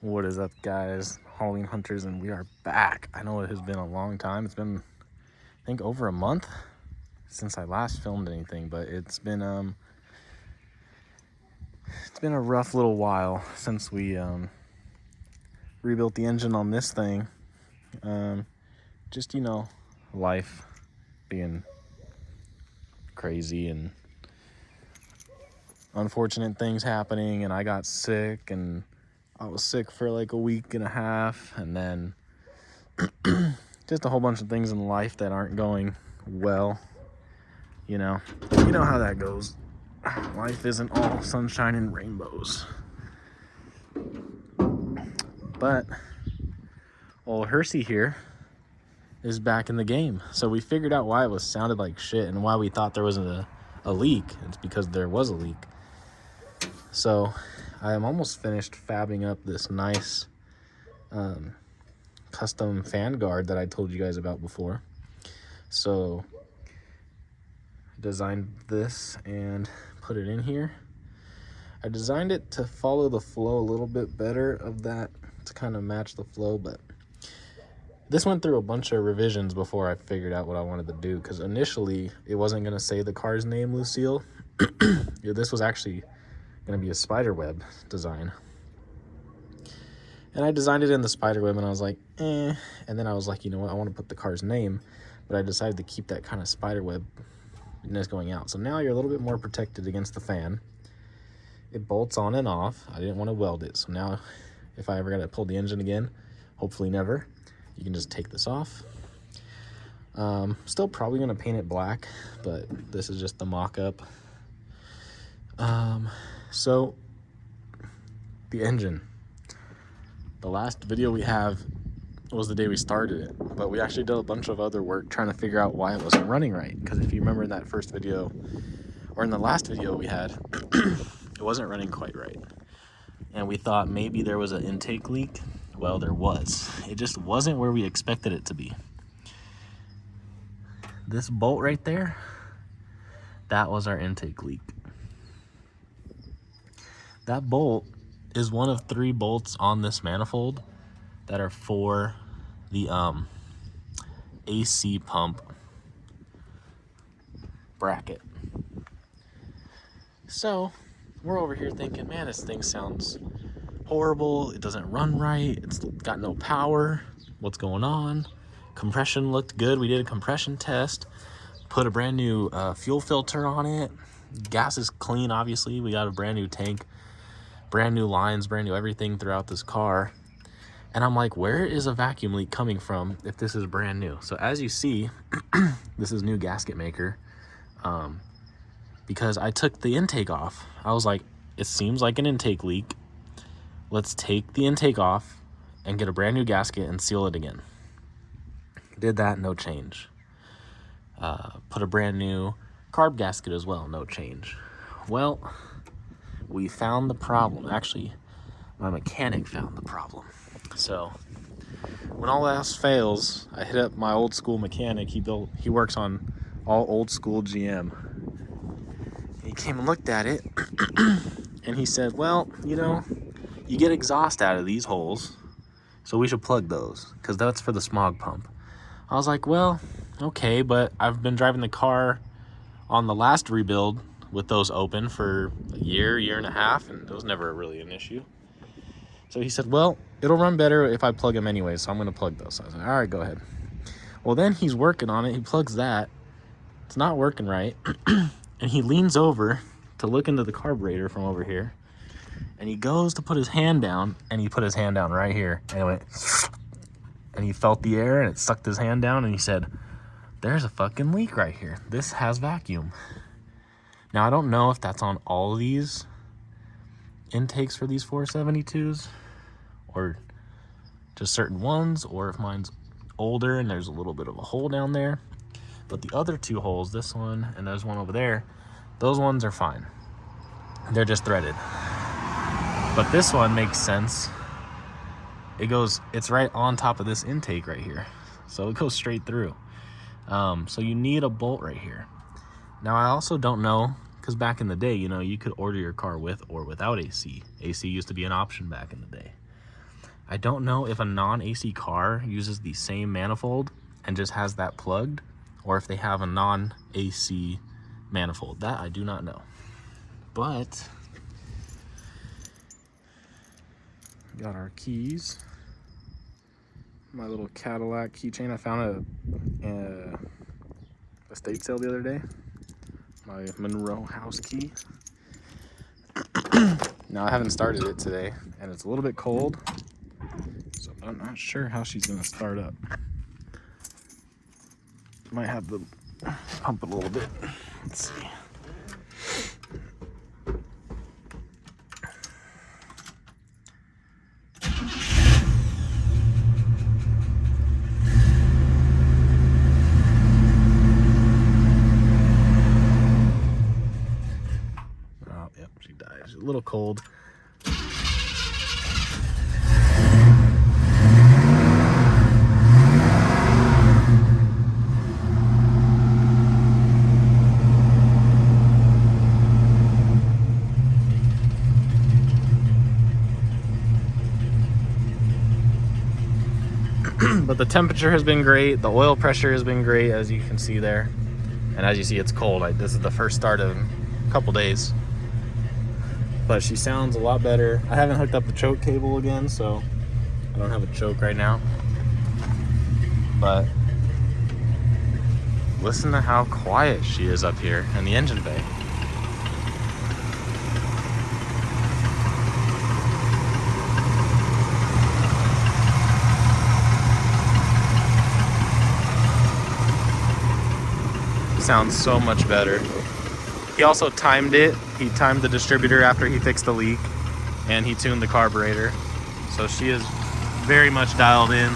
What is up, guys? Halloween Hunters, and we are back. I know it has been a long time. It's been, I think, over a month since I last filmed anything, but it's been a rough little while since we rebuilt the engine on this thing. Just life being crazy and unfortunate things happening, and I got sick, and I was sick for like a week and a half, and then just a whole bunch of things in life that aren't going well. You know how that goes. Life isn't all sunshine and rainbows. But old Hersey here is back in the game. So we figured out why it sounded like shit and why we thought there wasn't a leak. It's because there was a leak. So I am almost finished fabbing up this nice custom fan guard that I told you guys about before. So I designed this and put it in here. I designed it to follow the flow a little bit better of that, to kind of match the flow, but this went through a bunch of revisions before I figured out what I wanted to do, because initially it wasn't going to say the car's name, Lucille. This was actually going to be a spiderweb design. And I designed it in the spiderweb, and I was like, eh. And then I was like, you know what, I want to put the car's name, but I decided to keep that kind of spiderwebness going out. So now you're a little bit more protected against the fan. It bolts on and off. I didn't want to weld it, so now if I ever got to pull the engine again, hopefully never, you can just take this off. Still probably going to paint it black, but this is just the mock-up. So the engine. The last video we have was the day we started it, but we actually did a bunch of other work trying to figure out why it wasn't running right. Because if you remember in that first video, or in the last video we had, it wasn't running quite right. And we thought maybe there was an intake leak. Well, there was. It just wasn't where we expected it to be. This bolt right there, that was our intake leak. That bolt is one of 3 bolts on this manifold that are for the AC pump bracket. So we're over here thinking, man, this thing sounds horrible. It doesn't run right. It's got no power. What's going on? Compression looked good. We did a compression test, put a brand new fuel filter on it. Gas is clean, obviously. We got a brand new tank, brand new lines, brand new everything throughout this car. And I'm like, where is a vacuum leak coming from if this is brand new? So as you see, this is new gasket maker. Because I took the intake off. I was like, it seems like an intake leak. Let's take the intake off and get a brand new gasket and seal it again. Did that, no change. Put a brand new carb gasket as well, no change. Well, we found the problem. Actually, my mechanic found the problem. So when all else fails, I hit up my old school mechanic. He works on all old school GM. He came and looked at it and he said, well, you get exhaust out of these holes, so we should plug those because that's for the smog pump. I was like, well, okay, but I've been driving the car on the last rebuild with those open for a year and a half, and it was never really an issue. So he said, well, it'll run better if I plug them anyway, so I'm going to plug those. So I was like, all right, go ahead. Well, then he's working on it. He plugs that. It's not working right. And he leans over to look into the carburetor from over here. And he goes to put his hand down, and he put his hand down right here. And it went, and he felt the air, and it sucked his hand down, and he said, there's a fucking leak right here. This has vacuum. Now, I don't know if that's on all of these intakes for these 472s, or just certain ones, or if mine's older and there's a little bit of a hole down there. But the other 2 holes, this one and there's one over there, those ones are fine. They're just threaded. But this one makes sense. It's right on top of this intake right here. So it goes straight through. So you need a bolt right here. Now, I also don't know, because back in the day, you could order your car with or without AC. AC used to be an option back in the day. I don't know if a non-AC car uses the same manifold and just has that plugged, or if they have a non-AC manifold. That I do not know. But got our keys. My little Cadillac keychain. I found a estate sale the other day. My Monroe house key. Now I haven't started it today, and it's a little bit cold, so I'm not sure how she's gonna start up. Might have to pump it a little bit. Let's see. Oh, yep, she died. She's a little cold. But the temperature has been great. The oil pressure has been great, as you can see there. And as you see, it's cold. This is the first start of a couple days. But she sounds a lot better. I haven't hooked up the choke cable again, so I don't have a choke right now. But listen to how quiet she is up here in the engine bay. Sounds so much better. He also timed it. He timed the distributor after he fixed the leak, and he tuned the carburetor. So she is very much dialed in.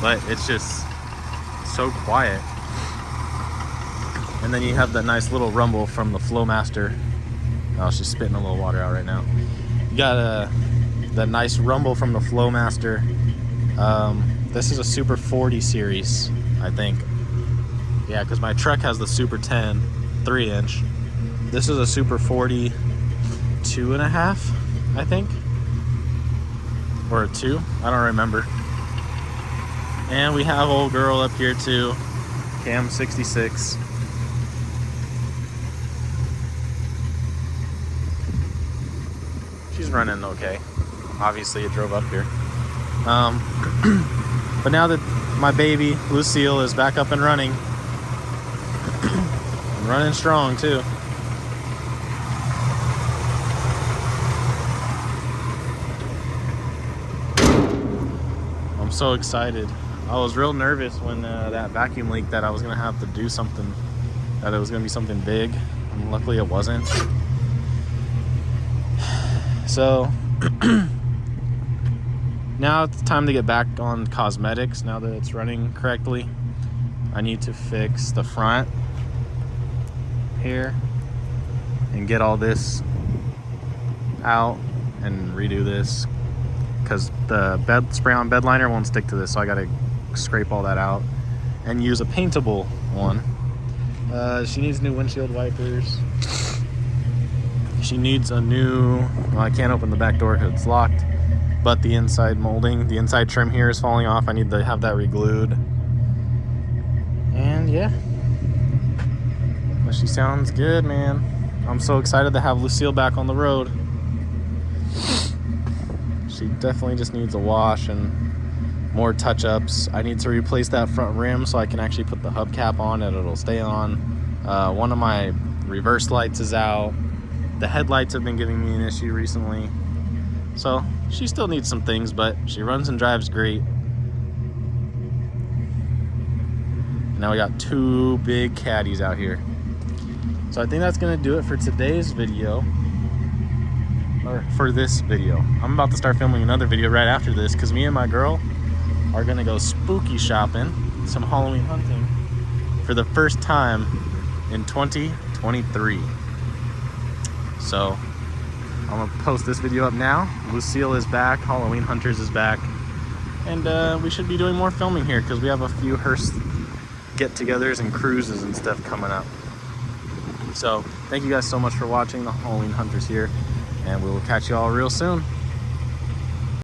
But it's just so quiet. And then you have that nice little rumble from the Flowmaster. Oh, she's spitting a little water out right now. You got that nice rumble from the Flowmaster. This is a Super 40 series, I think. Yeah, because my truck has the Super 10 3-inch. This is a Super 40 2.5, I think. Or a 2, I don't remember. And we have old girl up here too, Cam 66. She's running okay. Obviously it drove up here. But now that my baby Lucille is back up and running, and running strong too. I'm so excited. I was real nervous when that vacuum leaked that I was gonna have to do something, that it was gonna be something big, and luckily it wasn't. So now it's time to get back on cosmetics. Now that it's running correctly, I need to fix the front here and get all this out and redo this, because the spray on bed liner won't stick to this, so I gotta scrape all that out and use a paintable one. She needs new windshield wipers. She needs a new, well, I can't open the back door because it's locked, but the inside molding, the inside trim here is falling off. I need to have that re-glued. And yeah, but she sounds good, man. I'm so excited to have Lucille back on the road. She definitely just needs a wash and more touch-ups. I need to replace that front rim so I can actually put the hubcap on and it'll stay on. One of my reverse lights is out. The headlights have been giving me an issue recently. So she still needs some things, but she runs and drives great. Now we got 2 big caddies out here. So I think that's gonna do it for today's video. Or for this video. I'm about to start filming another video right after this, because me and my girl are gonna go spooky shopping, some Halloween hunting, for the first time in 2023. So I'm gonna post this video up now. Lucille is back, Halloween Hunters is back, And we should be doing more filming here because we have a few hearse get-togethers and cruises and stuff coming up. So thank you guys so much for watching. The Halloween Hunters here, and we will catch you all real soon.